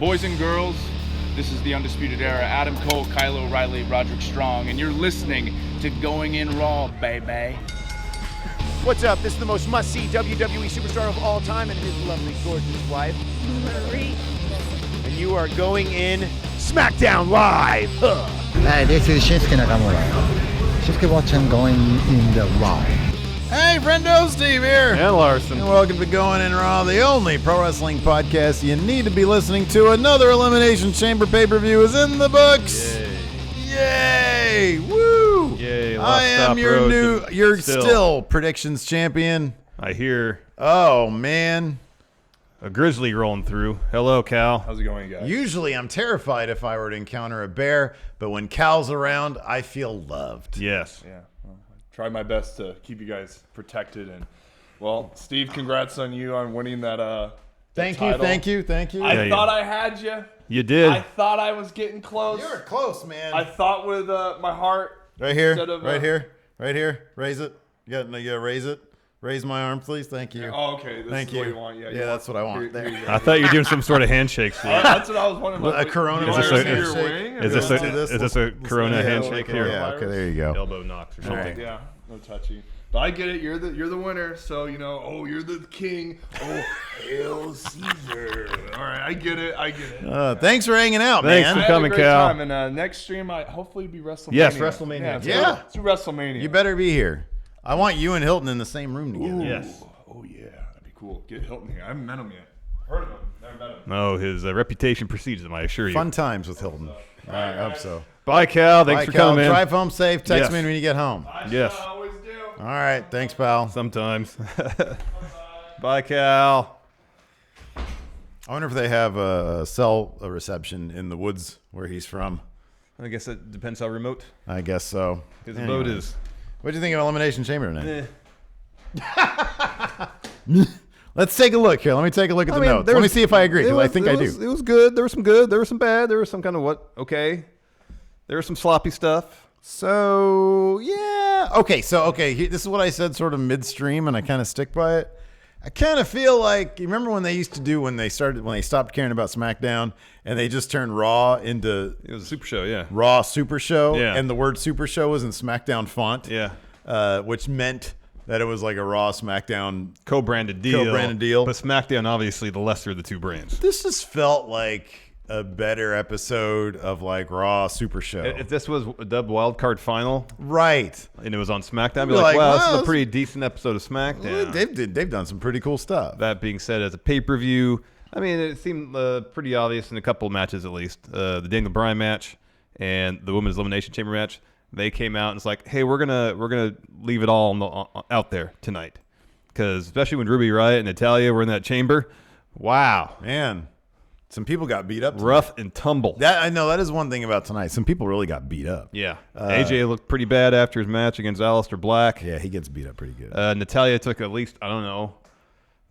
Boys and girls, this is the Undisputed Era. Adam Cole, Kyle O'Reilly, Roderick Strong, and you're listening to Going In Raw, baby. What's up? This is the most must-see WWE superstar of all time and his lovely, gorgeous wife, Marie. And you are going in SmackDown Live. Hi, this is Shinsuke Nakamura. Shinsuke watching Going in the Raw. Hey, friendo, Steve here. And Larson. And welcome to Going In Raw, the only pro wrestling podcast you need to be listening to. Another Elimination Chamber pay-per-view is in the books. Yay! Woo! Yay! I am your still predictions champion. I hear Oh, man. a grizzly rolling through. Hello, Cal. How's it going, guys? Usually I'm terrified if I were to encounter a bear, but when Cal's around, I feel loved. Yes. Yeah. Well, I try my best to keep you guys protected. And, well, Steve, congrats on you on winning that Thank you. I thought I had you. You did. I thought I was getting close. You were close, man. I thought with my heart. Right here, instead of, right here. Raise it. You gotta raise it. Raise my arm, please. Thank you. Oh, okay. This Thank is you. what you want. Yeah, that's what I want. Here There. you go. I thought you were doing some sort of handshake. Steve. That's what I was wondering. A Corona You virus want to handshake? see your wing? Is this a Corona handshake here? Yeah. Okay. There you go. Elbow knocks or something. Right. Yeah, no touchy. But I get it. You're the winner. So you're the king. Oh, Hail Caesar. All right, I get it. Thanks for hanging out, Thanks man. for I had a coming, great Cal. time, and next stream I hopefully be WrestleMania. Yes, WrestleMania. Yeah. Let's do WrestleMania. You better be here. I want you and Hilton in the same room together. Yes. Oh yeah, that'd be cool. Get Hilton here. I haven't met him yet. Heard of him. Never met him. No, his reputation precedes him, I assure you. Fun times with Hilton. I hope so. Bye, Cal. Thanks for Cal. coming. Drive home safe. Text Yes. me when you get home. Yes. I always do. All right. Thanks, pal. Sometimes. Bye, Cal. I wonder if they have a cell reception in the woods where he's from. I guess it depends how remote I guess so. his abode Anyways. is. What do you think of Elimination Chamber tonight? Eh. Let's take a look here. Let me take a look at the notes. Let me see if I agree, because I think I do. It was good. There was some good. There was some bad. There was some kind of okay. There was some sloppy stuff. So, yeah. Okay, this is what I said sort of midstream, and I kind of stick by it. I kind of feel like, you remember when they used to do when they stopped caring about SmackDown, and they just turned Raw into It was a super show, yeah. Raw Super Show, Yeah. and the word Super Show was in SmackDown font, which meant that it was like a Raw SmackDown Co-branded deal. But SmackDown, obviously, the lesser of the two brands. This just felt like a better episode of like Raw Super Show. If this was a dubbed Wild Card Final, right, and it was on SmackDown, I'd be You'd be like, like, wow, this wow, is a pretty decent episode of SmackDown. They've done some pretty cool stuff. That being said, as a pay-per-view, I mean, it seemed pretty obvious in a couple of matches at least. The Daniel Bryan match and the Women's Elimination Chamber match, they came out and it's like, hey, we're gonna leave it all out there tonight, because especially when Ruby Riott and Natalya were in that chamber, wow, man. Some people got beat up tonight. Rough and tumble. That I know. That is one thing about tonight. Some people really got beat up. Yeah. AJ looked pretty bad after his match against Alistair Black. Yeah, he gets beat up pretty good. Natalya took at least, I don't know,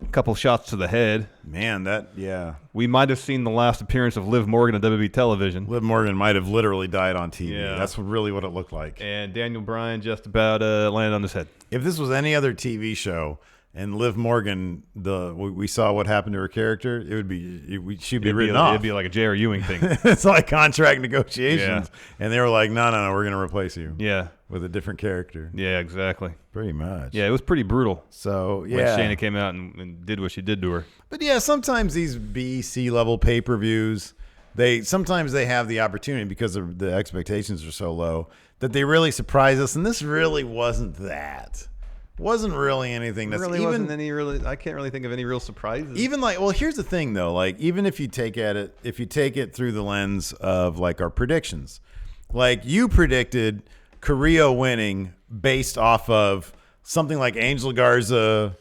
a couple shots to the head. Man, yeah. We might have seen the last appearance of Liv Morgan on WWE television. Liv Morgan might have literally died on TV. Yeah. That's really what it looked like. And Daniel Bryan just about landed on his head. If this was any other TV show and Liv Morgan, we saw what happened to her character, it would be she'd be written off. It'd be like a J.R. Ewing thing. It's like contract negotiations, Yeah. and they were like, "No, we're going to replace you." Yeah, with a different character. Yeah, exactly. Pretty much. Yeah, it was pretty brutal. So yeah, when Shana came out and did what she did to her. But yeah, sometimes these B, C level pay-per-views, sometimes they have the opportunity because the expectations are so low that they really surprise us, and this really wasn't that. Wasn't really anything. That's really wasn't any really. I can't really think of any real surprises. Even like, well, here's the thing though. Like, even if you take it through the lens of like our predictions, like you predicted Carrillo winning based off of something like Angel Garza,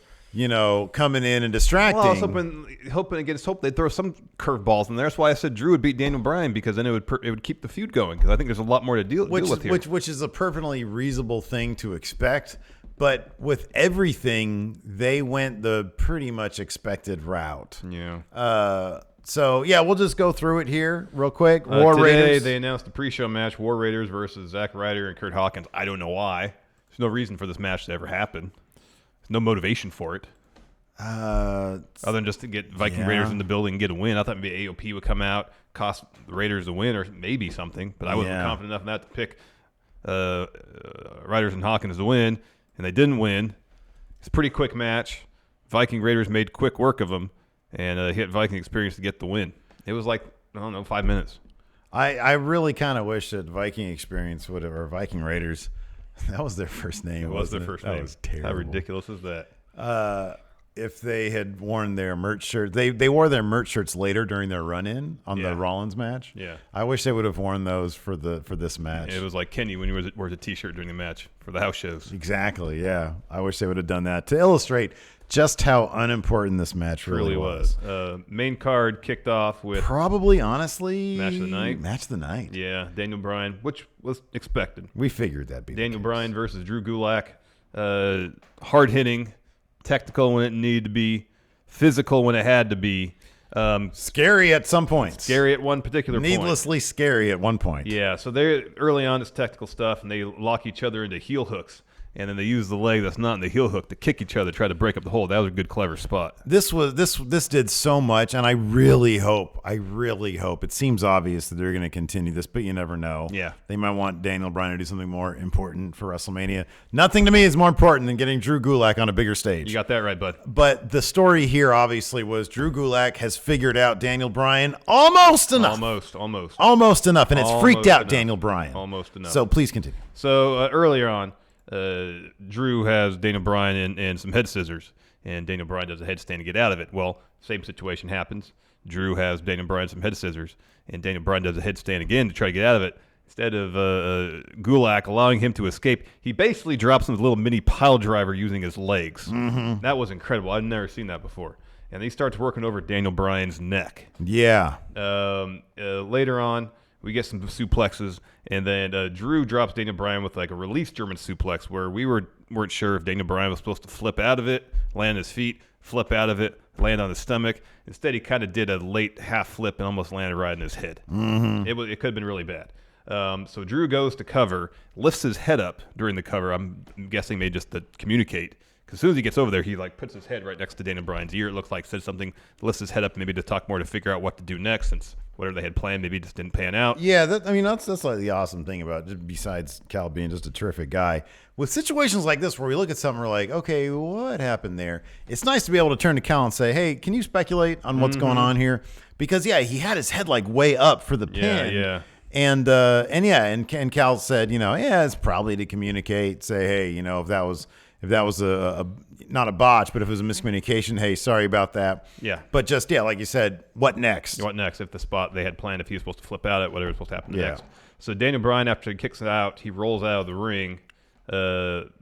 coming in and distracting. Well, I was hoping against hope they'd throw some curveballs in there. That's why I said Drew would beat Daniel Bryan, because then it would keep the feud going. Because I think there's a lot more to deal with here. Which is a perfectly reasonable thing to expect. But with everything, they went the pretty much expected route. Yeah. So, yeah, we'll just go through it here real quick. Today, Raiders. they announced the pre-show match, War Raiders versus Zack Ryder and Kurt Hawkins. I don't know why. There's no reason for this match to ever happen. There's no motivation for it. Other than just to get Viking Raiders in the building and get a win. I thought maybe AOP would come out, cost the Raiders a win or maybe something, but I wasn't confident enough in that to pick Riders and Hawkins to win, and they didn't win. It's a pretty quick match. Viking Raiders made quick work of them, and hit Viking Experience to get the win. It was like, I don't know, 5 minutes. I really kind of wish that Viking Experience would have, or Viking Raiders, that was their first name. It was their first name. That was terrible. How ridiculous is that? If they had worn their merch shirt, they wore their merch shirts later during their run-in on the Rollins match. Yeah. I wish they would have worn those for this match. It was like Kenny when he wears a T-shirt during the match for the house shows. Exactly, yeah. I wish they would have done that to illustrate just how unimportant this match really was. Main card kicked off with probably, honestly, Match of the Night. Match of the Night. Yeah, Daniel Bryan, which was expected. We figured that'd be Daniel Bryan versus Drew Gulak. Hard-hitting, technical when it needed to be, physical when it had to be. Scary at some points. Scary at one particular point. Needlessly scary at one point. Yeah, so they're early on, it's technical stuff, and they lock each other into heel hooks. And then they use the leg that's not in the heel hook to kick each other, try to break up the hold. That was a good, clever spot. This did so much, and I really hope. It seems obvious that they're going to continue this, but you never know. Yeah. They might want Daniel Bryan to do something more important for WrestleMania. Nothing to me is more important than getting Drew Gulak on a bigger stage. You got that right, bud. But the story here, obviously, was Drew Gulak has figured out Daniel Bryan almost enough. Almost enough, and it's freaked out Daniel Bryan. Almost enough. So please continue. So earlier on, Drew has Daniel Bryan in some head scissors, and Daniel Bryan does a headstand to get out of it. Well, same situation happens. Drew has Daniel Bryan some head scissors, and Daniel Bryan does a headstand again to try to get out of it. Instead of Gulak allowing him to escape, he basically drops him with a little mini pile driver using his legs. Mm-hmm. That was incredible. I've never seen that before. And he starts working over Daniel Bryan's neck. Yeah. Later on, we get some suplexes, and then Drew drops Daniel Bryan with like a release German suplex where we weren't sure if Daniel Bryan was supposed to flip out of it, land on his feet, flip out of it, land on his stomach. Instead, he kind of did a late half flip and almost landed right in his head. Mm-hmm. It could have been really bad. So Drew goes to cover, lifts his head up during the cover. I'm guessing maybe just to communicate. Because as soon as he gets over there, he like puts his head right next to Daniel Bryan's ear. It looks like says something, lifts his head up maybe to talk more to figure out what to do next, since whatever they had planned maybe just didn't pan out. Yeah, that's like the awesome thing about it, besides Cal being just a terrific guy. With situations like this where we look at something, we're like, okay, what happened there? It's nice to be able to turn to Cal and say, hey, can you speculate on what's going on here? Because he had his head like way up for the pin. Yeah. And Cal said, it's probably to communicate, say, hey, if that was a not a botch, but if it was a miscommunication, hey, sorry about that. Yeah. But just, like you said, what next? What next? If the spot they had planned, if he was supposed to flip out at whatever was supposed to happen next. So Daniel Bryan, after he kicks it out, he rolls out of the ring,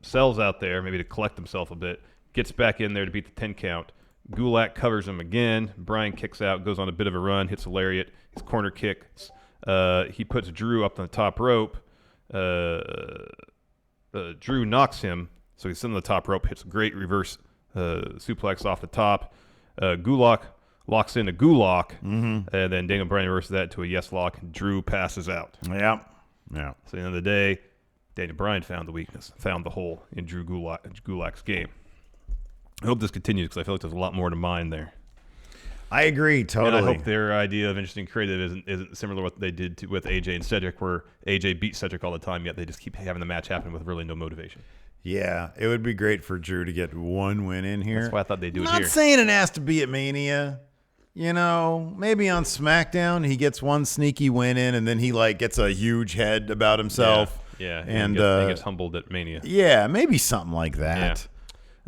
sells out there, maybe to collect himself a bit, gets back in there to beat the 10 count. Gulak covers him again. Bryan kicks out, goes on a bit of a run, hits a lariat, his corner kicks. He puts Drew up on the top rope. Drew knocks him. So he's sitting on the top rope, hits a great reverse suplex off the top. Gulak locks into Gulak, and then Daniel Bryan reverses that to a yes lock. Drew passes out. Yeah. So at the end of the day, Daniel Bryan found the weakness, found the hole in Drew Gulak's game. I hope this continues because I feel like there's a lot more to mine there. I agree, totally. And I hope their idea of interesting creative isn't similar to what they did with AJ and Cedric, where AJ beat Cedric all the time, yet they just keep having the match happen with really no motivation. Yeah, it would be great for Drew to get one win in here. That's why I thought they'd do it here. Not saying it has to be at Mania. Maybe on SmackDown he gets one sneaky win in, and then he gets a huge head about himself. Yeah, and he gets humbled at Mania. Yeah, maybe something like that.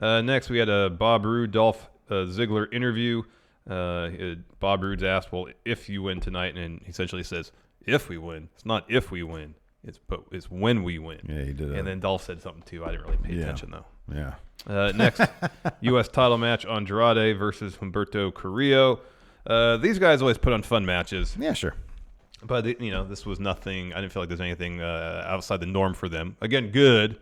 Yeah. Next, we had a Bob Roode, Dolph Ziggler interview. Bob Roode's asked, well, if you win tonight, and he essentially says, if we win. It's not if we win. It's when we win. Yeah, he did. And then Dolph said something too. I didn't really pay attention though. Yeah. Next, U.S. title match: Andrade versus Humberto Carrillo. These guys always put on fun matches. Yeah, sure. But this was nothing. I didn't feel like there's anything outside the norm for them. Again, good.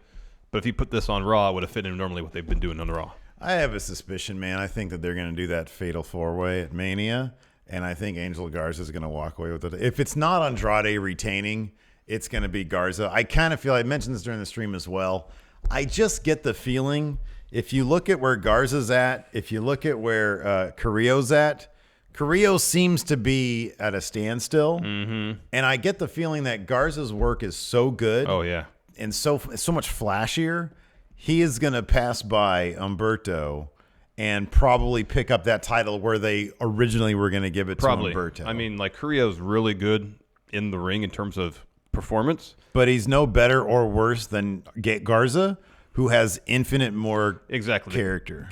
But if you put this on Raw, it would have fit in normally what they've been doing on Raw. I have a suspicion, man. I think that they're going to do that fatal four-way at Mania, and I think Angel Garza is going to walk away with it. If it's not Andrade retaining, it's going to be Garza. I kind of feel, I mentioned this during the stream as well, I just get the feeling if you look at where Garza's at, if you look at where Carrillo's at, Carrillo seems to be at a standstill. Mm-hmm. And I get the feeling that Garza's work is so good. Oh, yeah. And so much flashier. He is going to pass by Humberto and probably pick up that title where they originally were going to give it to Humberto. I mean, like, Carrillo's really good in the ring in terms of performance. But he's no better or worse than Garza, who has infinite more character.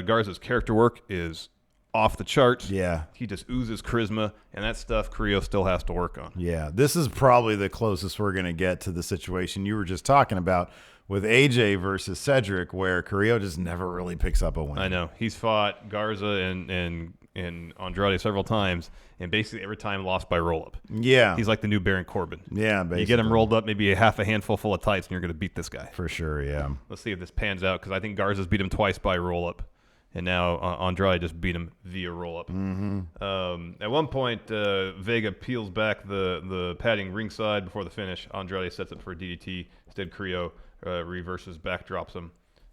Garza's character work is off the charts. Yeah. He just oozes charisma, and that stuff Carrillo still has to work on. Yeah. This is probably the closest we're going to get to the situation you were just talking about with AJ versus Cedric, where Carrillo just never really picks up a win. I know. He's fought Garza and Andrade several times, and basically every time lost by roll-up. Yeah. He's like the new Baron Corbin. Yeah, basically. You get him rolled up, maybe a half a handful full of tights, and you're going to beat this guy. For sure, yeah. Let's see if this pans out, because I think Garza's beat him twice by roll-up. And now Andrade just beat him via roll-up. Mm-hmm. At one point, Vega peels back the padding ringside before the finish. Andrade sets up for a DDT. Instead, Carrillo reverses, backdrops him,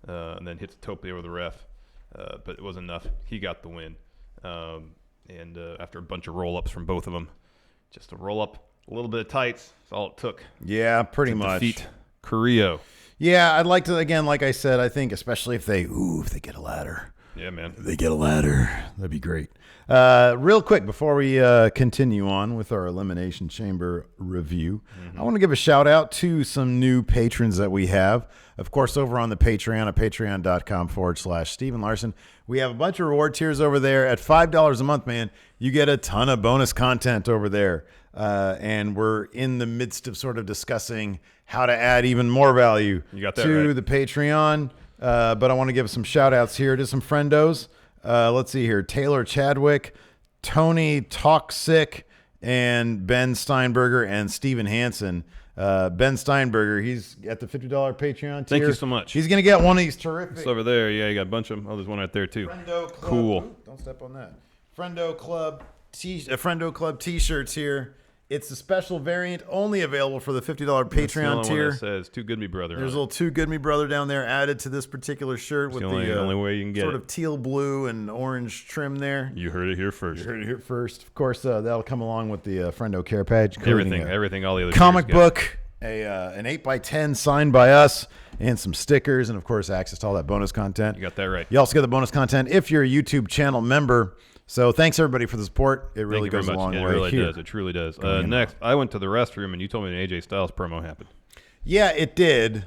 and then hits a tope over the ref. But it wasn't enough. He got the win. And after a bunch of roll-ups from both of them, just a roll-up, a little bit of tights. That's all it took. Yeah, pretty much. Defeat Carrillo. Yeah, I'd like to, again, like I said, I think especially if they get a ladder. Yeah, man. If they get a ladder, that'd be great. Real quick, before we continue on with our Elimination Chamber review, I want to give a shout out to some new patrons that we have. Of course, over on the Patreon at patreon.com/Steven Larson. We have a bunch of reward tiers over there. At $5 a month, man, you get a ton of bonus content over there. And we're in the midst of sort of discussing how to add even more value to the Patreon. But I want to give some shout outs here to some friendos. Let's see here. Taylor Chadwick, Tony Talksick, and Ben Steinberger and Steven Hansen. Ben Steinberger, he's at the $50 Patreon tier. Thank you so much. He's going to get one of these terrific. It's over there. Yeah, you got a bunch of them. Oh, there's one right there, too. Friendo Club. Cool. Ooh, don't step on that. Friendo Club t-shirts here. It's a special variant only available for the $50 Patreon tier. It says "Too Good Me Brother." There's a little "Too Good Me Brother" down there added to this particular shirt with the only way you can get sort it. of teal blue and orange trim there. You heard it here first. Of course, that'll come along with the Friendo Care Page. Everything, all the other comic book, an 8x10 signed by us, and some stickers, and of course, access to all that bonus content. You got that right. You also get the bonus content if you're a YouTube channel member. So thanks everybody for the support. It really goes a long way. It really does. It truly does. Next, I went to the restroom and you told me an AJ Styles promo happened. Yeah, it did.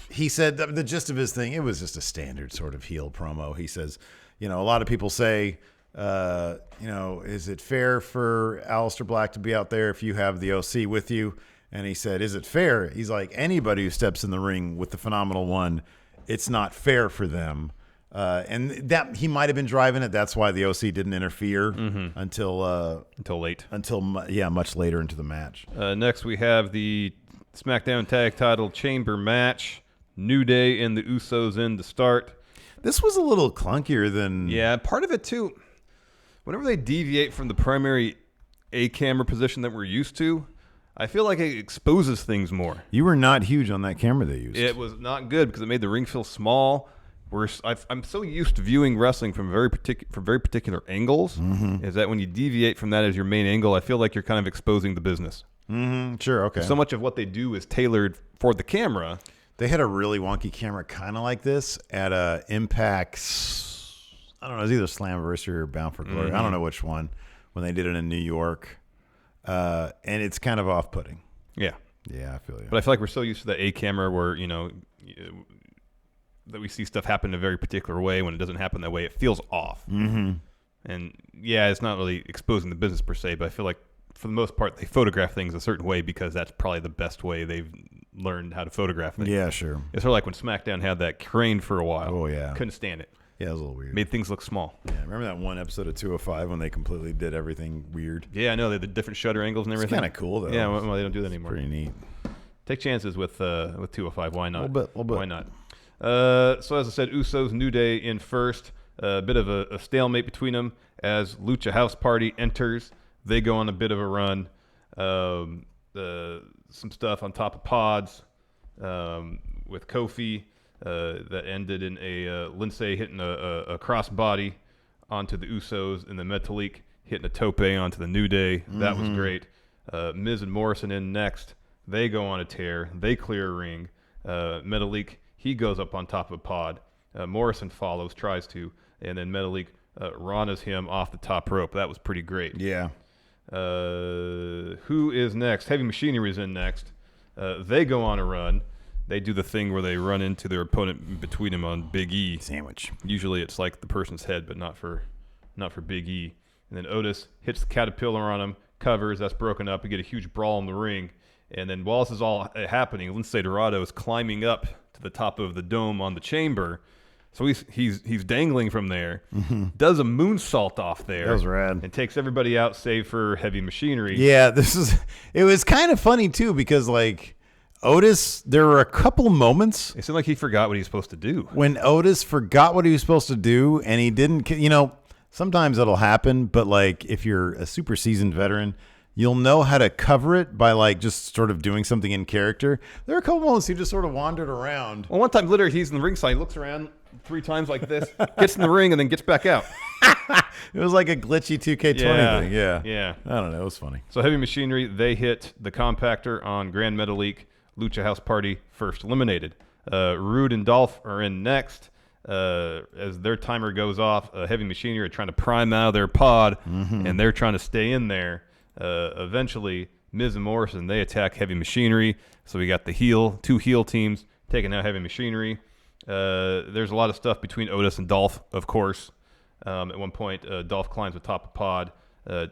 He said the gist of his thing, it was just a standard sort of heel promo. He says, a lot of people say, is it fair for Alistair Black to be out there if you have the OC with you? And he said, is it fair? He's like, anybody who steps in the ring with the Phenomenal One, it's not fair for them. And that he might have been driving it. That's why the OC didn't interfere until much later into the match. Next, we have the SmackDown Tag Title Chamber match. New Day and the Usos in to start. This was a little clunkier than... Yeah, part of it, too. Whenever they deviate from the primary A-camera position that we're used to, I feel like it exposes things more. You were not huge on that camera they used. It was not good because it made the ring feel small. I'm so used to viewing wrestling from very particular angles, is that when you deviate from that as your main angle, I feel like you're kind of exposing the business. Mm-hmm. Sure, okay. So much of what they do is tailored for the camera. They had a really wonky camera kind of like this at Impact, I don't know, it was either Slammiversary or Bound for Glory. I don't know which one, when they did it in New York. And it's kind of off-putting. Yeah. Yeah, I feel you. But I feel like we're so used to the A-camera where, that we see stuff happen in a very particular way. When it doesn't happen that way, it feels off. Mm-hmm. And yeah, it's not really exposing the business per se, but I feel like for the most part, they photograph things a certain way because that's probably the best way they've learned how to photograph things. Yeah, sure. It's sort of like when SmackDown had that crane for a while. Oh, yeah. Couldn't stand it. Yeah, it was a little weird. Made things look small. Yeah, remember that one episode of 205 when they completely did everything weird? Yeah, I know. They had the different shutter angles and everything. It's kind of cool, though. Yeah, well, they don't do that anymore. Pretty neat. Take chances with 205. Why not? A little bit. Why not? So as I said, Usos, New Day in first. A bit of a stalemate between them as Lucha House Party enters. They go on a bit of a run. Some stuff on top of pods with Kofi. that ended in a Lindsay hitting a crossbody onto the Usos, and then Metalik hitting a tope onto the New Day. That was great. Miz and Morrison in next. They go on a tear. They clear a ring. Metalik, he goes up on top of a pod. Morrison follows, tries to, and then Metalik Ranas him off the top rope. That was pretty great. Yeah. Who is next? Heavy Machinery is in next. They go on a run. They do the thing where they run into their opponent between them on Big E. Sandwich. Usually it's like the person's head, but not for Big E. And then Otis hits the caterpillar on him, covers. That's broken up. We get a huge brawl in the ring. And then while this is all happening, Lindsay Dorado is climbing up to the top of the dome on the chamber. So he's dangling from there, does a moonsault off there. That was rad. And takes everybody out save for Heavy Machinery. Yeah, it was kind of funny too because like Otis, there were a couple moments. It seemed like he forgot what he was supposed to do. When Otis forgot what he was supposed to do and he didn't, sometimes it'll happen, but like if you're a super seasoned veteran, you'll know how to cover it by like just sort of doing something in character. There are a couple moments he just sort of wandered around. Well, one time literally he's in the ringside, he looks around 3 times like this, gets in the ring and then gets back out. It was like a glitchy 2K20 thing. Yeah. I don't know. It was funny. So Heavy Machinery, they hit the compactor on Grand Metalik. Lucha House Party first eliminated. Rude and Dolph are in next. As their timer goes off, Heavy Machinery are trying to prime out of their pod, and they're trying to stay in there. Eventually, Miz and Morrison, they attack Heavy Machinery. So we got the two heel teams taking out Heavy Machinery. There's a lot of stuff between Otis and Dolph, of course. At one point, Dolph climbs atop a pod.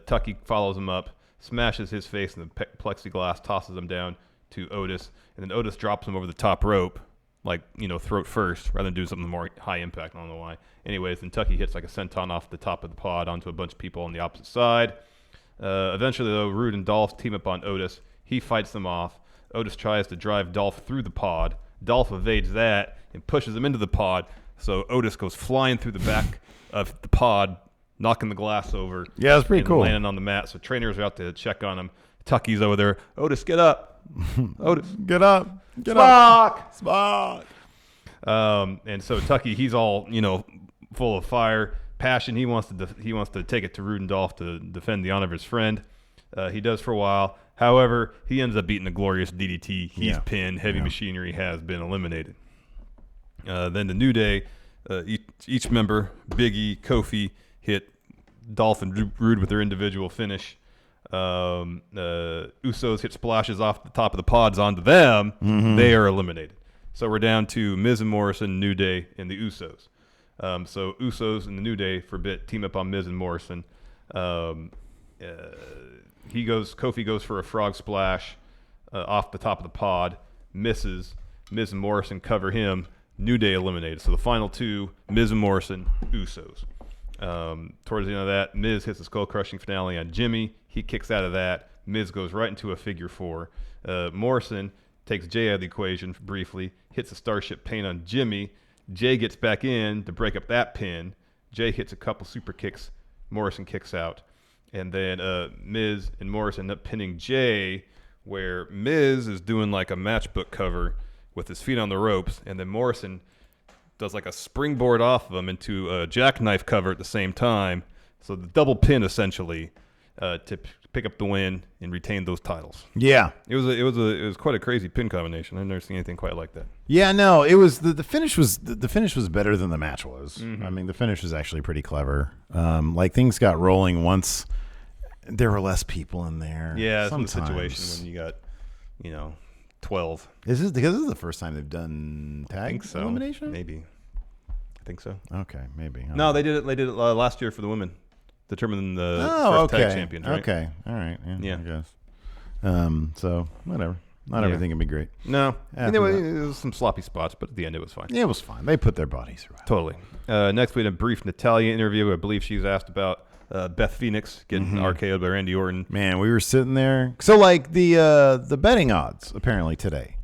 Tucky follows him up, smashes his face in the plexiglass, tosses him down to Otis, and then Otis drops him over the top rope, like, throat first, rather than do something more high impact. I don't know why. Anyways, then Tucky hits like a senton off the top of the pod onto a bunch of people on the opposite side. Eventually, though, Rude and Dolph team up on Otis. He fights them off. Otis tries to drive Dolph through the pod. Dolph evades that and pushes him into the pod. So Otis goes flying through the back of the pod, knocking the glass over. Yeah, that's pretty cool. Landing on the mat. So trainers are out to check on him. Tucky's over there. Otis, get up. Otis, get up. Spock. And so Tucky, he's all full of fire, passion. He wants to take it to Rude and Dolph to defend the honor of his friend. He does for a while. However, he ends up beating a glorious DDT. He's pinned. Heavy Machinery has been eliminated. Then the New Day, each member, Big E, Kofi, hit Dolph and Rude with their individual finish. Usos hit splashes off the top of the pods onto them. They are eliminated. So we're down to Miz and Morrison, New Day, and the Usos. So Usos and the New Day for a bit team up on Miz and Morrison. Kofi goes for a frog splash off the top of the pod, misses. Miz and Morrison cover him. New Day eliminated. So the final two, Miz and Morrison, Usos. Towards the end of that, Miz hits a skull-crushing finale on Jimmy. He kicks out of that. Miz goes right into a figure 4. Morrison takes Jay out of the equation briefly, hits a Starship pain on Jimmy. Jay gets back in to break up that pin. Jay hits a couple super kicks. Morrison kicks out. And then Miz and Morrison end up pinning Jay, where Miz is doing like a matchbook cover with his feet on the ropes, and then Morrison does like a springboard off of him into a jackknife cover at the same time. So the double pin essentially to pick up the win and retain those titles. Yeah, it was quite a crazy pin combination. I've never seen anything quite like that. Yeah, no, it was the finish was better than the match was. I mean, the finish was actually pretty clever. Like things got rolling once there were less people in there. Yeah, some situation when you got 12. Is this because this is the first time they've done tag elimination? Maybe. I think so. Okay, maybe. No, they did it. They did it last year for the women, determining the first tag champions. Right? Okay, all right. Yeah, I guess. So whatever. Not everything can be great. No. Anyway, there was some sloppy spots, but at the end it was fine. Yeah, it was fine. They put their bodies through it. Totally. Next, we had a brief Natalya interview. I believe she was asked about Beth Phoenix getting RKO'd by Randy Orton. Man, we were sitting there. So, like, the betting odds, apparently, today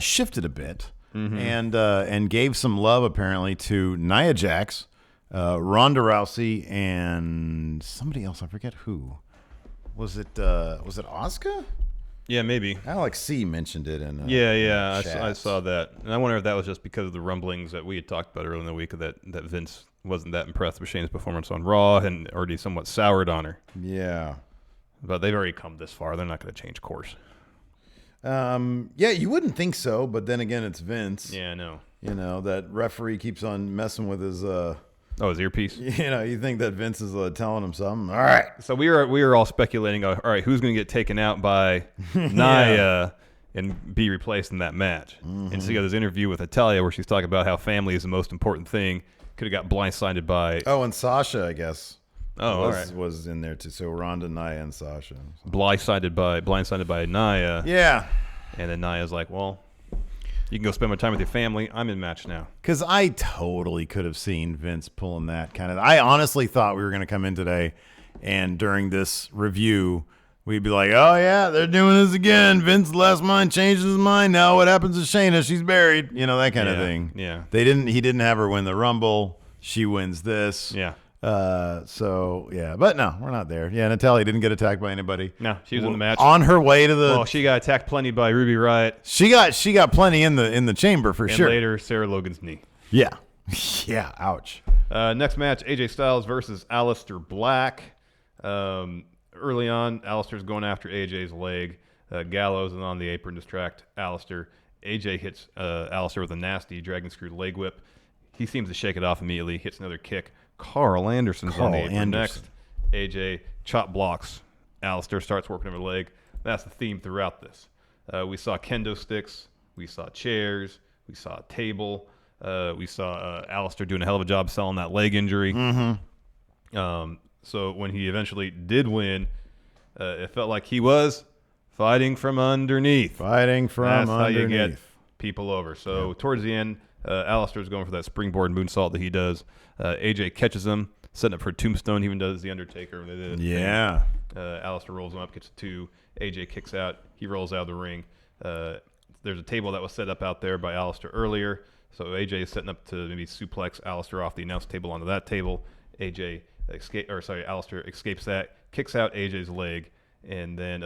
shifted a bit and gave some love, apparently, to Nia Jax, Ronda Rousey, and somebody else. I forget who. Was it Asuka? Yeah, maybe. Alex C mentioned it in I saw that. And I wonder if that was just because of the rumblings that we had talked about earlier in the week that Vince wasn't that impressed with Shayna's performance on Raw and already somewhat soured on her. Yeah. But they've already come this far. They're not going to change course. Yeah, you wouldn't think so, but then again, it's Vince. Yeah, I know. You know, that referee keeps on messing with his his earpiece. You know, you think that Vince is telling him something. All right. So we were all speculating, all right, who's going to get taken out by Nia and be replaced in that match? Mm-hmm. And so you got this interview with Natalya where she's talking about how family is the most important thing. Could have got blindsided by... Oh, and Sasha, I guess. All right. Was in there too. So Ronda, Nia, and Sasha. So. Blindsided by Nia. Yeah. And then Nia's like, well... You can go spend my time with your family. I'm in match now. Because I totally could have seen Vince pulling that kind of... I honestly thought we were going to come in today and during this review, we'd be like, oh, yeah, they're doing this again. Vince last mind changes his mind. Now what happens to Shayna? She's buried. You know, that kind of thing. Yeah. He didn't have her win the Rumble. She wins this. Yeah. So, yeah. But no, we're not there. Yeah, Natalya didn't get attacked by anybody. No, she was in the match. On her way to the... Well, she got attacked plenty by Ruby Riott. She got plenty in the chamber for sure. And later, Sarah Logan's knee. Yeah. Yeah, ouch. Next match, AJ Styles versus Alistair Black. Early on, Alistair's going after AJ's leg. Gallows is on the apron to distract Alistair. AJ hits Alistair with a nasty dragon screw leg whip. He seems to shake it off immediately, hits another kick. Carl Anderson's on the apron next. AJ chop blocks. Alistair starts working over the leg. That's the theme throughout this. We saw kendo sticks. We saw chairs. We saw a table. We saw Alistair doing a hell of a job selling that leg injury. Mm-hmm. So when he eventually did win, it felt like he was fighting from underneath. That's how you get people over. So towards the end, Alistair's going for that springboard moonsault that he does. AJ catches him, setting up for a tombstone. He even does the Undertaker. Yeah. Alistair rolls him up, gets a 2. AJ kicks out. He rolls out of the ring. There's a table that was set up out there by Alistair earlier. So AJ is setting up to maybe suplex Alistair off the announce table onto that table. Alistair escapes that, kicks out AJ's leg, and then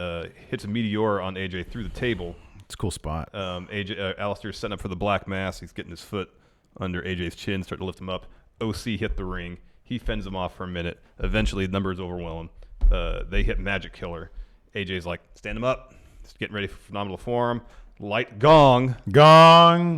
hits a meteor on AJ through the table. It's a cool spot. Alistair's setting up for the black mass. He's getting his foot under AJ's chin, starting to lift him up. OC hit the ring. He fends him off for a minute. Eventually, the numbers overwhelm him. They hit Magic Killer. AJ's like, stand him up. He's getting ready for phenomenal form. Light gong.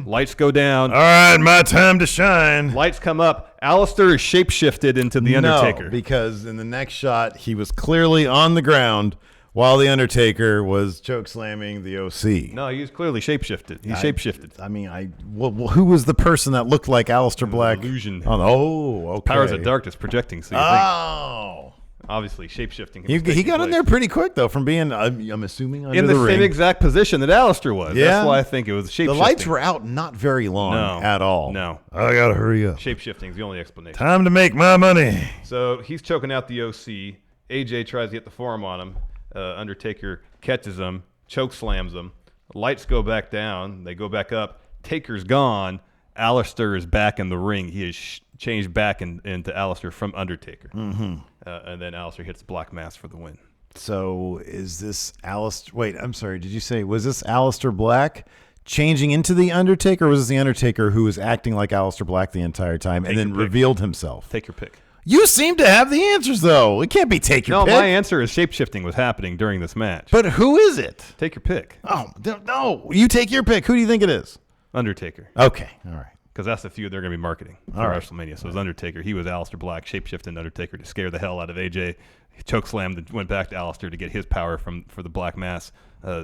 Lights go down. All right, my time to shine. Lights come up. Alistair is shapeshifted into the Undertaker. No, because in the next shot, he was clearly on the ground while the Undertaker was choke slamming the OC. No, he was clearly shapeshifted. He shapeshifted. I mean, who was the person that looked like Alistair Black? Illusion. Oh, okay. Powers of Darkness projecting. So you think, obviously, shapeshifting. He got in there pretty quick, though, from being, I'm assuming, under in the the ring. same exact position that Alistair was. Yeah. That's why I think it was shapeshifting. The lights were out not very long at all. No. I got to hurry up. Shapeshifting is the only explanation. Time to make my money. So he's choking out the OC. AJ tries to get the forearm on him. Undertaker catches him, choke slams him. Lights go back down. They go back up. Taker's gone. Alistair is back in the ring. He is changed back into Alistair from Undertaker. Mm-hmm. And then Alistair hits Black Mass for the win. So is this Alistair? Wait, I'm sorry. Did you say, was this Alistair Black changing into the Undertaker, or was this the Undertaker who was acting like Alistair Black the entire time and then revealed himself? Take your pick. You seem to have the answers, though. It can't be take your pick. No, my answer is shapeshifting was happening during this match. But who is it? Take your pick. Oh, no. You take your pick. Who do you think it is? Undertaker. Okay. All right. Because that's the feud they're going to be marketing for WrestleMania. So it was Undertaker. He was Alistair Black, shapeshifting Undertaker to scare the hell out of AJ. He chokeslammed and went back to Alistair to get his power for the Black Mass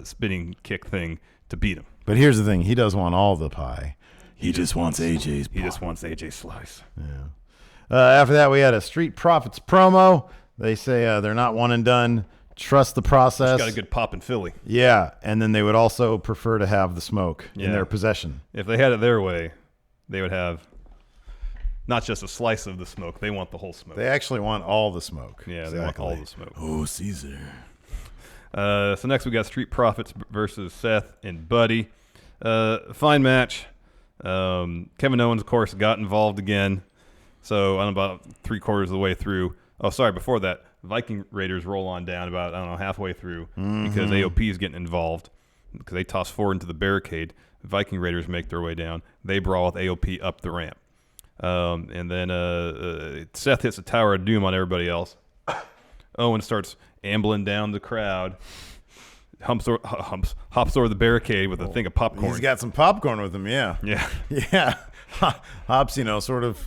spinning kick thing to beat him. But here's the thing. He does want all the pie. He just wants AJ's pie. He just wants AJ's slice. Yeah. After that, we had a Street Profits promo. They say they're not one and done. Trust the process. Got a good pop in Philly. Yeah, and then they would also prefer to have the smoke in their possession. If they had it their way, they would have not just a slice of the smoke. They want the whole smoke. They actually want all the smoke. Yeah, exactly. They want all the smoke. Oh, Caesar. So next we got Street Profits versus Seth and Buddy. Fine match. Kevin Owens, of course, got involved again. So I'm about 3/4 of the way through. Oh, sorry, before that, Viking Raiders roll on down about, I don't know, halfway through because AOP is getting involved because they toss forward into the barricade. Viking Raiders make their way down. They brawl with AOP up the ramp. And then Seth hits the Tower of Doom on everybody else. Owen starts ambling down the crowd. Hops over the barricade with a thing of popcorn. He's got some popcorn with him, yeah. Yeah. Hops, sort of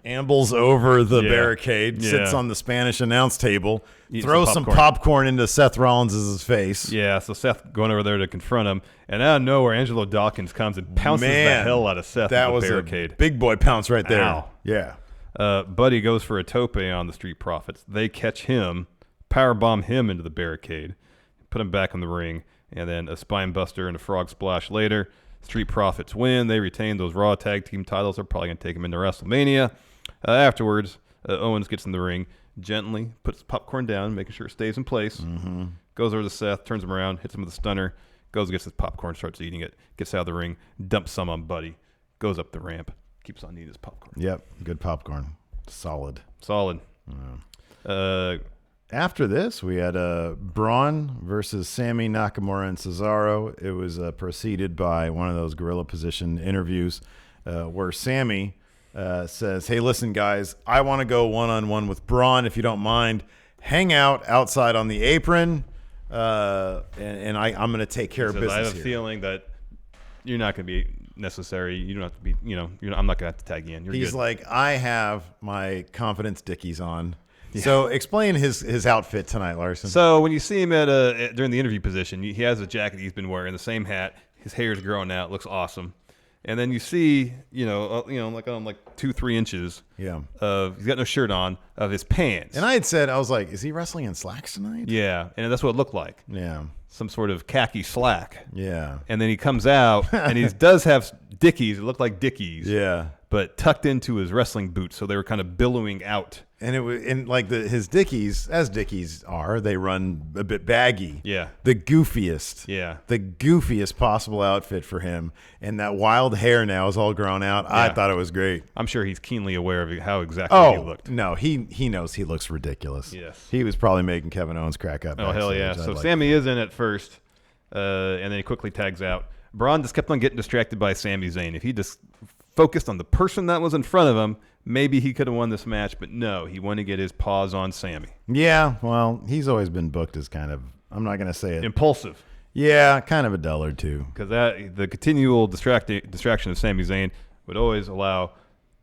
ambles over the barricade, sits on the Spanish announce table, throws some popcorn into Seth Rollins' face. Yeah, so Seth going over there to confront him, and out of nowhere, Angelo Dawkins comes and pounces the hell out of Seth that with was the barricade. A big boy pounce right there. Ow. Yeah. Buddy goes for a tope on the Street Profits. They catch him, powerbomb him into the barricade, put him back in the ring, and then a spine buster and a frog splash later. Street Profits win. They retain those Raw Tag Team titles. They're probably going to take them into WrestleMania. Afterwards, Owens gets in the ring, gently puts popcorn down, making sure it stays in place. Goes over to Seth, turns him around, hits him with a stunner, goes, gets his popcorn, starts eating it, gets out of the ring, dumps some on Buddy, goes up the ramp, keeps on eating his popcorn. Yep, good popcorn. Solid. After this, we had Braun versus Sammy, Nakamura, and Cesaro. It was preceded by one of those gorilla position interviews where Sammy says, hey, listen, guys, I want to go one-on-one with Braun, if you don't mind. Hang out outside on the apron, and I'm going to take care of business here. I have a feeling that you're not going to be necessary. You don't have to be, I'm not going to have to tag you in. He's good. Like, I have my confidence dickies on. Yeah. So explain his outfit tonight, Larson. So when you see him during the interview position, he has a jacket he's been wearing, the same hat. His hair's growing out, looks awesome. And then you see, like on 2-3 inches. Yeah. He's got no shirt on of his pants. And I was like, is he wrestling in slacks tonight? Yeah, and that's what it looked like. Yeah. Some sort of khaki slack. Yeah. And then he comes out, and he does have Dickies. It looked like Dickies. Yeah. But tucked into his wrestling boots, so they were kind of billowing out. And it was his Dickies, as Dickies are, they run a bit baggy. Yeah. The goofiest. Yeah. The goofiest possible outfit for him. And that wild hair now is all grown out. Yeah. I thought it was great. I'm sure he's keenly aware of how exactly he looked. No, he knows he looks ridiculous. Yes. He was probably making Kevin Owens crack up. Oh, hell yeah. So Sammy is in at first, and then he quickly tags out. Braun just kept on getting distracted by Sami Zayn. If he just focused on the person that was in front of him, maybe he could have won this match, but no, he wanted to get his paws on Sammy. Yeah, well, he's always been booked as kind of, I'm not going to say it. Impulsive. Yeah, kind of a dullard too. Because the continual distraction of Sami Zayn would always allow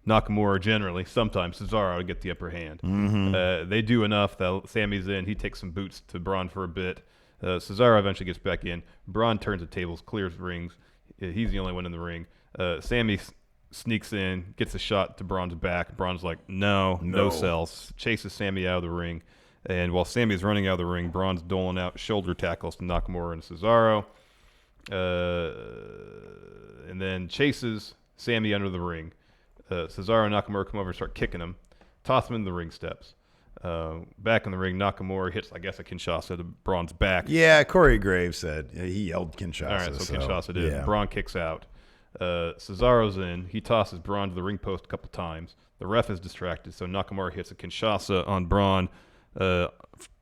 Nakamura, generally, sometimes Cesaro, to get the upper hand. Mm-hmm. They do enough that Sami's in. He takes some boots to Braun for a bit. Cesaro eventually gets back in. Braun turns the tables, clears rings. He's the only one in the ring. Sami sneaks in, gets a shot to Braun's back. Braun's like, no sells. Chases Sami out of the ring. And while Sami's running out of the ring, Braun's doling out shoulder tackles to Nakamura and Cesaro. And then chases Sami under the ring. Cesaro and Nakamura come over and start kicking him. Toss him into the ring steps. Back in the ring, Nakamura hits, I guess, a Kinshasa to Braun's back. Yeah, Corey Graves said he yelled Kinshasa. All right, so Kinshasa did. Yeah. Braun kicks out. Cesaro's in. He tosses Braun to the ring post a couple times. The ref is distracted, so Nakamura hits a Kinshasa on Braun.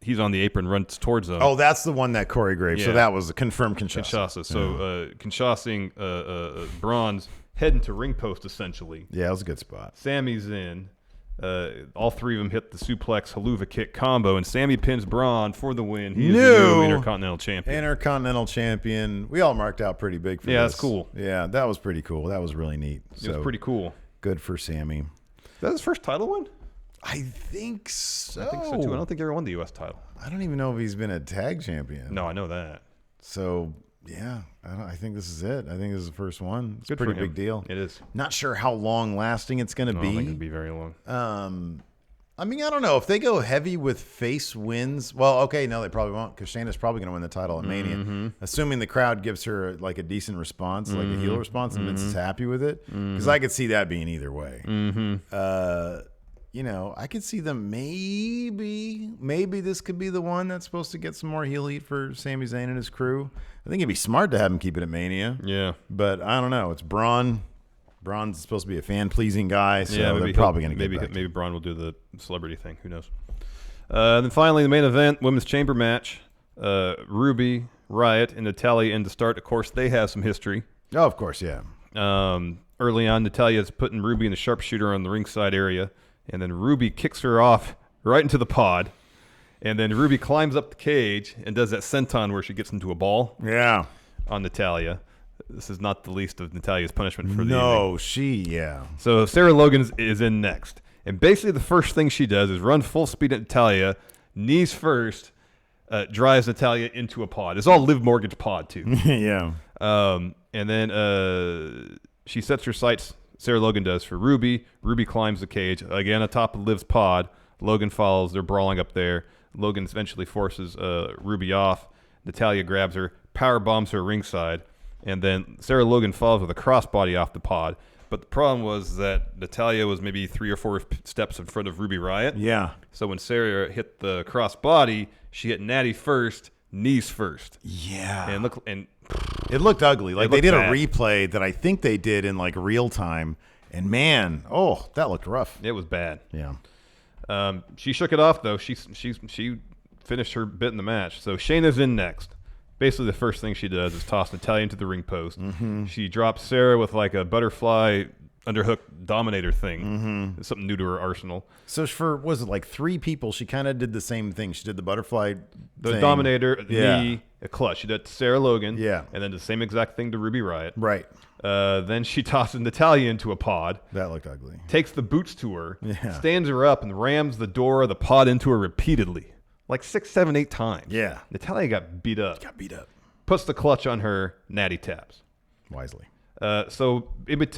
He's on the apron, runs towards him. Oh, that's the one that Corey Graves. Yeah. So that was a confirmed Kinshasa. So Kinshasing Braun's heading to ring post, essentially. Yeah, it was a good spot. Sami's in. All three of them hit the suplex haluva kick combo, and Sami pins Braun for the win. He is the new Intercontinental Champion. Intercontinental Champion. We all marked out pretty big for this. Yeah, that's cool. Yeah, that was pretty cool. That was really neat. It was pretty cool. Good for Sami. Is that his first title win? I think so. I think so, too. I don't think he ever won the U.S. title. I don't even know if he's been a tag champion. No, I know that. So, yeah, I think this is it. I think this is the first one. It's a pretty big deal. It is. Not sure how long lasting it's going to be. I don't think it'll be very long. I mean, I don't know. If they go heavy with face wins, well, okay, no, they probably won't, because Shana's probably going to win the title at Mania. Assuming the crowd gives her like a decent response, like a heel response, and Vince is happy with it. Because I could see that being either way. I could see them maybe this could be the one that's supposed to get some more heel heat for Sami Zayn and his crew. I think it'd be smart to have him keep it at Mania. Yeah. But I don't know. It's Braun. Braun's supposed to be a fan-pleasing guy, so they're probably going to get back. Maybe Braun will do the celebrity thing. Who knows? Then finally, the main event, women's chamber match. Ruby, Riott, and Natalya in to start. Of course, they have some history. Oh, of course, yeah. Early on, Natalya is putting Ruby in the sharpshooter on the ringside area, and then Ruby kicks her off right into the pod, and then Ruby climbs up the cage and does that senton where she gets into a ball. Yeah. On Natalya. This is not the least of Natalya's punishment for the evening. Yeah. So Sarah Logan is in next, and basically the first thing she does is run full speed at Natalya, knees first, drives Natalya into a pod. It's all Liv Morgan's pod too. Yeah. And then she sets her sights, Sarah Logan does, for Ruby. Ruby climbs the cage, again atop of Liv's pod. Logan follows. They're brawling up there. Logan eventually forces Ruby off. Natalya grabs her, power bombs her ringside, and then Sarah Logan falls with a crossbody off the pod. But the problem was that Natalya was maybe 3 or 4 steps in front of Ruby Riott. Yeah. So when Sarah hit the crossbody, she hit Natty first, knees first. Yeah. And it looked ugly. Like they did bad. a replay that I think they did in like real time, and man, that looked rough. It was bad. Yeah. She shook it off though. She finished her bit in the match. So Shayna's in next. Basically, the first thing she does is toss Natalya into the ring post. Mm-hmm. She drops Sarah with like a butterfly underhook dominator thing. Mm-hmm. It's something new to her arsenal. So for, was it like 3 people, she kind of did the same thing. She did the butterfly thing. Dominator, knee, a clutch. She did it to Sarah Logan. Yeah. And then the same exact thing to Ruby Riott. Right. Then she tosses Natalya into a pod. That looked ugly. Takes the boots to her. Yeah. Stands her up and rams the door of the pod into her repeatedly. Like 6, 7, 8 times. Yeah. Natalya got beat up. Puts the clutch on her, natty taps. Wisely. So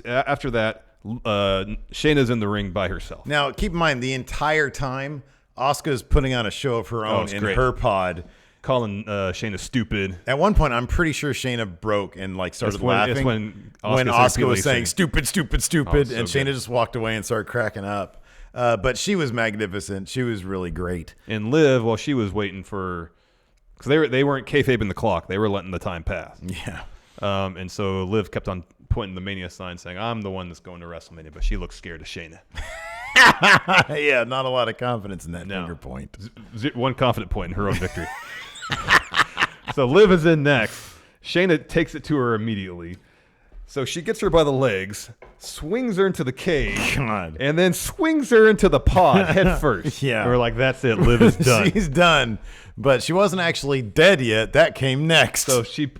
after that, Shayna's in the ring by herself. Now, keep in mind, the entire time, Asuka's putting on a show of her own in her pod. Calling Shayna stupid. At one point, I'm pretty sure Shayna broke and like started laughing. It's when Asuka was saying stupid, stupid, stupid, so and Shayna good. just walked away and started cracking up. But she was magnificent. She was really great. And Liv, while she was waiting for, because they weren't kayfabing the clock, they were letting the time pass. Yeah. And so Liv kept on pointing the Mania sign, saying, "I'm the one that's going to WrestleMania," but she looked scared of Shayna. Yeah, not a lot of confidence in that finger point. One confident point in her own victory. So Liv is in next. Shayna takes it to her immediately. So she gets her by the legs, swings her into the cage, God. and then swings her into the pod head first. Yeah. And we're like, that's it. Liv is done. She's done. But she wasn't actually dead yet. That came next. So she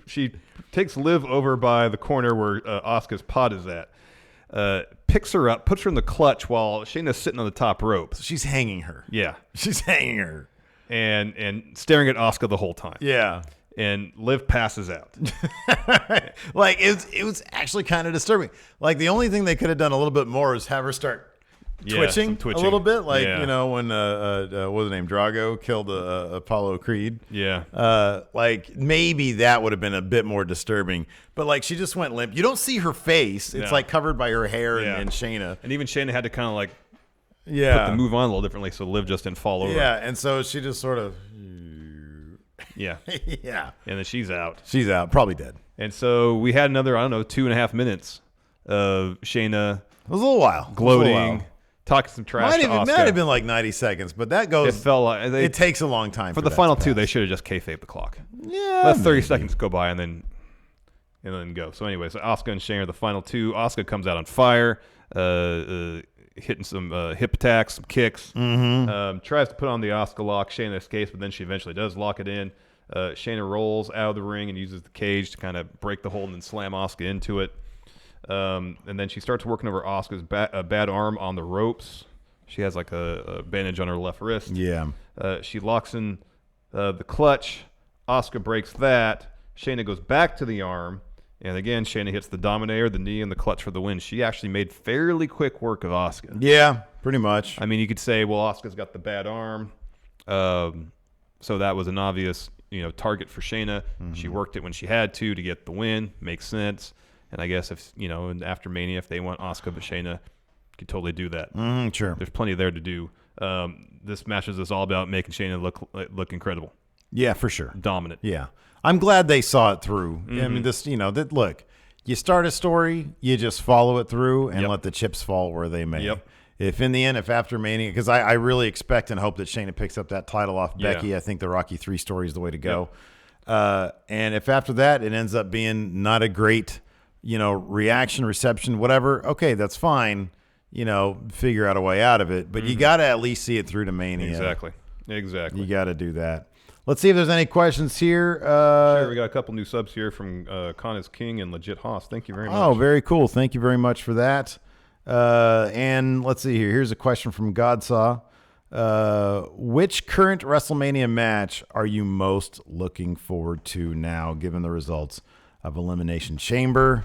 takes Liv over by the corner where Asuka's pod is at, picks her up, puts her in the clutch while Shayna's sitting on the top rope. She's hanging her. Yeah. She's hanging her. And staring at Asuka the whole time. Yeah. And Liv passes out. Like, it was actually kind of disturbing. Like, the only thing they could have done a little bit more is have her start twitching a little bit. Like, you know, when, what was the name? Drago killed Apollo Creed. Yeah. Like, maybe that would have been a bit more disturbing. But, like, she just went limp. You don't see her face. It's, like, covered by her hair and Shayna. And even Shayna had to kind of, like, put the move on a little differently so Liv just didn't fall over. Yeah, and so she just sort of... Yeah. Yeah. And then she's out. She's out. Probably dead. And so we had another, 2.5 minutes of Shayna... It was a little while. Gloating, talking some trash to Asuka. It might have been like 90 seconds, but that goes... It felt like... it takes a long time for the final 2, they should have just kayfabed the clock. Yeah, let 30 seconds go by and then go. So anyway, so Asuka and Shayna are the final 2. Asuka comes out on fire, hitting some hip attacks, some kicks. Mm-hmm. Tries to put on the Asuka lock. Shayna escapes, but then she eventually does lock it in. Shayna rolls out of the ring and uses the cage to kind of break the hold and then slam Asuka into it. And then she starts working over Asuka's bad arm on the ropes. She has like a bandage on her left wrist. Yeah. She locks in the clutch. Asuka breaks that. Shayna goes back to the arm. And again, Shayna hits the Dominator, the knee, and the clutch for the win. She actually made fairly quick work of Asuka. Yeah, pretty much. I mean, you could say, well, Asuka's got the bad arm. So that was an obvious, target for Shayna. Mm-hmm. She worked it when she had to get the win. Makes sense. And I guess if, after Mania, if they want Asuka but Shayna, could totally do that. Sure. There's plenty there to do. This match is all about making Shayna look incredible. Yeah, for sure. Dominant. Yeah. I'm glad they saw it through. Mm-hmm. I mean, look, you start a story, you just follow it through and let the chips fall where they may. Yep. if in the end, if after Mania, because I really expect and hope that Shayna picks up that title off Becky. I think the Rocky 3 story is the way to go. And if after that it ends up being not a great, reaction, reception, whatever, okay, that's fine. Figure out a way out of it. But you got to at least see it through to Mania. Exactly. You got to do that. Let's see if there's any questions here. Sure, we got a couple new subs here from Con is King and Legit Hoss. Thank you very much. Oh, very cool. Thank you very much for that. And let's see here. Here's a question from Godsaw. Which current WrestleMania match are you most looking forward to now, given the results of Elimination Chamber?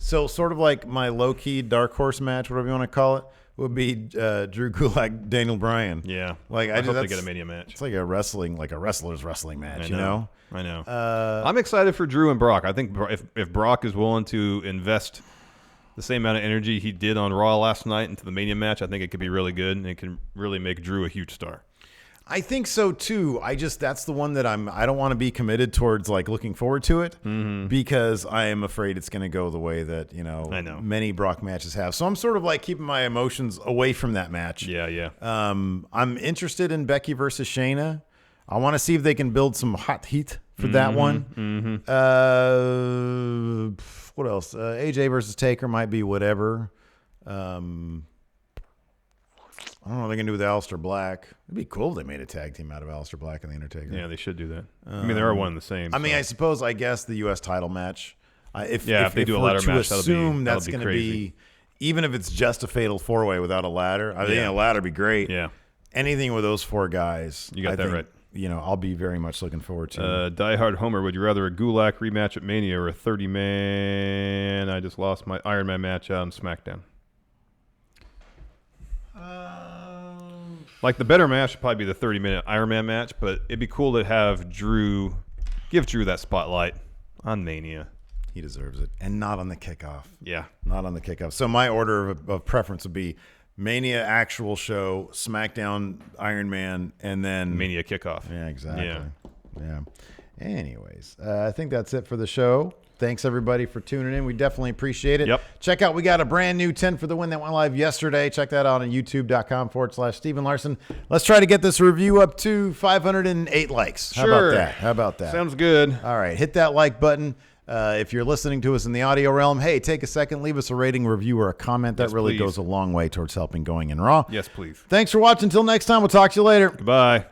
So sort of like my low-key dark horse match, whatever you want to call it, would be Drew Gulak, Daniel Bryan. Yeah. Like I hope they get a Mania match. It's like a wrestler's wrestling match, I know. I'm excited for Drew and Brock. I think if Brock is willing to invest the same amount of energy he did on Raw last night into the Mania match, I think it could be really good, and it can really make Drew a huge star. I think so too. That's the one that I don't want to be committed towards, like looking forward to it, because I am afraid it's going to go the way that I know many Brock matches have. So I'm sort of like keeping my emotions away from that match. Yeah. I'm interested in Becky versus Shayna. I want to see if they can build some hot heat for that one. What else? AJ versus Taker might be whatever. I don't know what they can do with Alistair Black. It'd be cool if they made a tag team out of Alistair Black and the Undertaker. Yeah, they should do that. They are one and the same. I guess the U.S. title match. If they do a ladder match, that's going to be, even if it's just a fatal 4-way without a ladder, I think a ladder would be great. Yeah. Anything with those 4 guys. You got that right. I'll be very much looking forward to. Die Hard Homer, would you rather a Gulak rematch at Mania or a 30-man? I just lost my Iron Man match on SmackDown. Like the better match would probably be the 30-minute Iron Man match, but it'd be cool to have give Drew that spotlight on Mania. He deserves it, and not on the kickoff. Yeah, not on the kickoff. So my order of preference would be Mania actual show, SmackDown Iron Man, and then Mania kickoff. Yeah, exactly. Yeah. Anyways, I think that's it for the show. Thanks everybody for tuning in. We definitely appreciate it. Yep. Check out, we got a brand new 10 for the win that went live yesterday. Check that out on youtube.com/Steven Larson. Let's try to get this review up to 508 likes. How about that? Sounds good. All right. Hit that like button. If you're listening to us in the audio realm, hey, take a second, leave us a rating, review, or a comment. That really goes a long way towards helping Going in Raw. Yes, please. Thanks for watching. Until next time, we'll talk to you later. Goodbye.